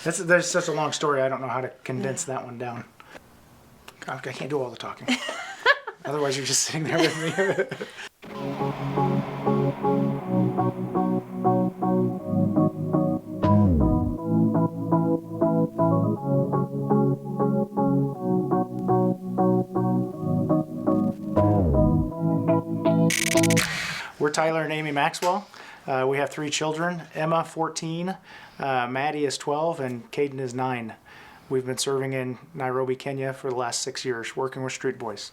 There's such a long story, I don't know how to condense that one down. I can't do all the talking. Otherwise you're just sitting there with me. We're Tyler and Amy Maxwell. We have 3 children, Emma 14, Maddie is 12, and Caden is 9. We've been serving in Nairobi, Kenya for the last 6 years, working with street boys.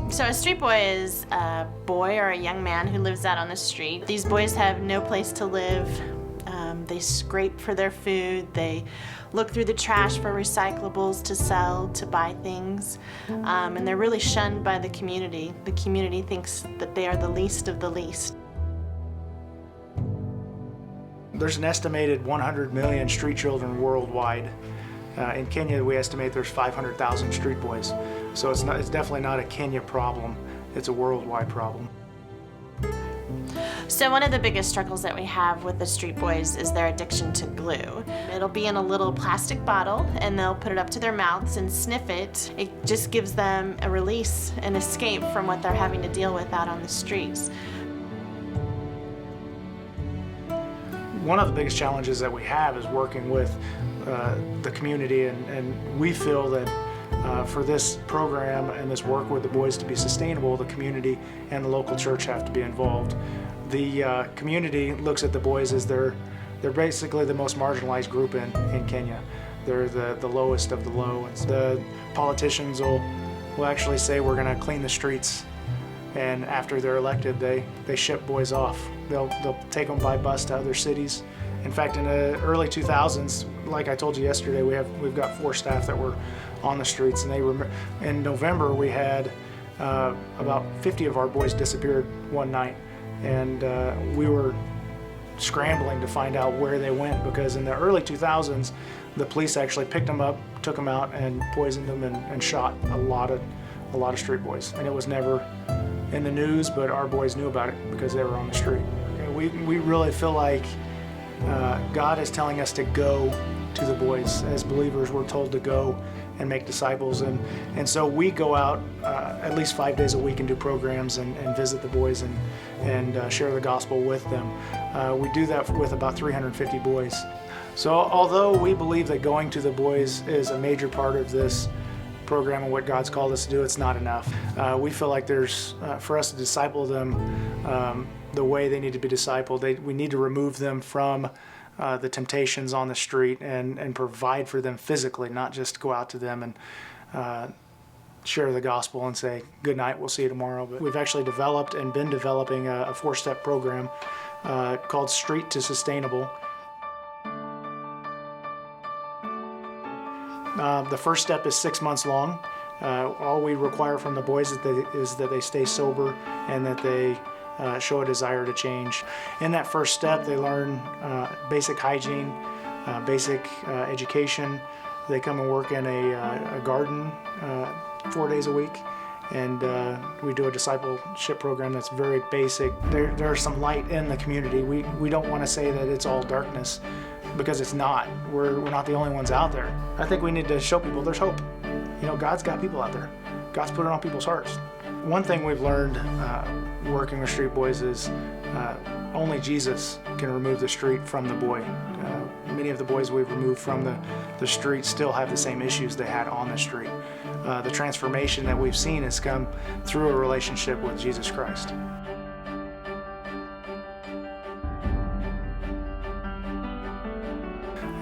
So a street boy is a boy or a young man who lives out on the street. These boys have no place to live. They scrape for their food. They look through the trash for recyclables to sell, to buy things. And they're really shunned by the community. The community thinks that they are the least of the least. There's an estimated 100 million street children worldwide. In Kenya, we estimate there's 500,000 street boys. So it's definitely not a Kenya problem. It's a worldwide problem. So one of the biggest struggles that we have with the street boys is their addiction to glue. It'll be in a little plastic bottle and they'll put it up to their mouths and sniff it. It just gives them a release, an escape from what they're having to deal with out on the streets. One of the biggest challenges that we have is working with the community, and we feel that for this program and this work with the boys to be sustainable, the community and the local church have to be involved. The community looks at the boys as they're basically the most marginalized group in Kenya. They're the lowest of the low. And the politicians will actually say we're going to clean the streets, and after they're elected, they ship boys off. They'll take them by bus to other cities. In fact, in the early 2000s, like I told you yesterday, we've got 4 staff that were on the streets, and in November we had about 50 of our boys disappeared one night, and we were scrambling to find out where they went, because in the early 2000s the police actually picked them up, took them out, and poisoned them and shot a lot of street boys. And it was never in the news, but our boys knew about it because they were on the street. We really feel like God is telling us to go to the boys. As believers, we're told to go and make disciples, and so we go out at least 5 days a week and do programs and visit the boys and share the gospel with them. We do that with about 350 boys. So although we believe that going to the boys is a major part of this program and what God's called us to do, it's not enough. We feel like there's, for us to disciple them the way they need to be discipled, we need to remove them from the temptations on the street and provide for them physically, not just go out to them and share the gospel and say, good night, we'll see you tomorrow. But we've actually developed and been developing a 4-step program called Street to Sustainable. The first step is 6 months long. All we require from the boys is that they stay sober and that they show a desire to change. In that first step, they learn basic hygiene, basic education. They come and work in a garden 4 days a week, and we do a discipleship program that's very basic. There's some light in the community. We don't want to say that it's all darkness, because it's not. We're not the only ones out there. I think we need to show people there's hope. You know, God's got people out there. God's put it on people's hearts. One thing we've learned working with street boys is only Jesus can remove the street from the boy. Many of the boys we've removed from the street still have the same issues they had on the street. The transformation that we've seen has come through a relationship with Jesus Christ.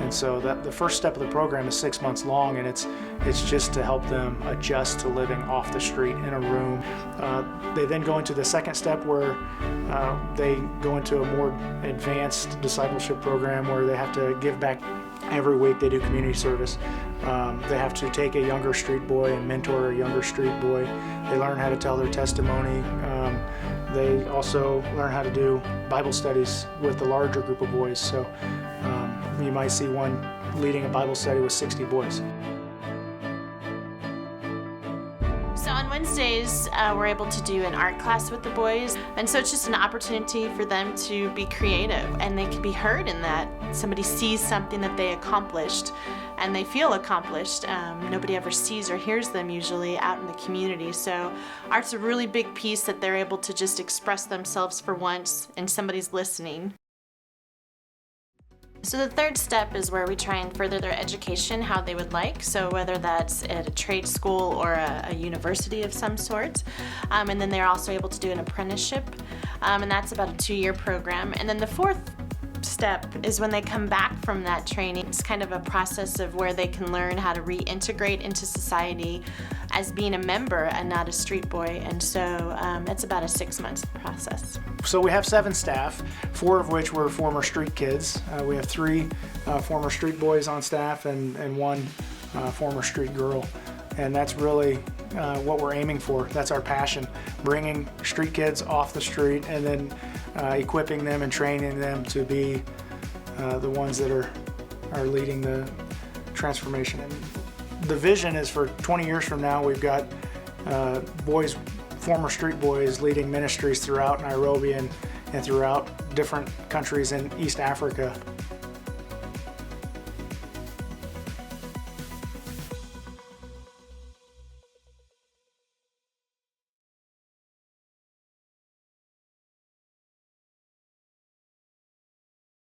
And so the first step of the program is 6 months long, and it's just to help them adjust to living off the street in a room. They then go into the second step, where they go into a more advanced discipleship program where they have to give back. Every week they do community service. They have to take a younger street boy and mentor a younger street boy. They learn how to tell their testimony. They also learn how to do Bible studies with the larger group of boys. So you might see one leading a Bible study with 60 boys. So on Wednesday Thursdays, we're able to do an art class with the boys, and so it's just an opportunity for them to be creative, and they can be heard in that. Somebody sees something that they accomplished, and they feel accomplished. Nobody ever sees or hears them usually out in the community, so art's a really big piece that they're able to just express themselves for once, and somebody's listening. So the third step is where we try and further their education how they would like, so whether that's at a trade school or a university of some sort. And then they're also able to do an apprenticeship, and that's about a 2-year program. And then the fourth step is when they come back from that training. It's kind of a process of where they can learn how to reintegrate into society as being a member and not a street boy, and so it's about a 6-month process. So we have 7 staff, 4 of which were former street kids. We have 3 former street boys on staff and 1 former street girl, and that's really what we're aiming for. That's our passion, bringing street kids off the street and then equipping them and training them to be the ones that are leading the transformation. And the vision is for 20 years from now, we've got boys, former street boys, leading ministries throughout Nairobi and throughout different countries in East Africa.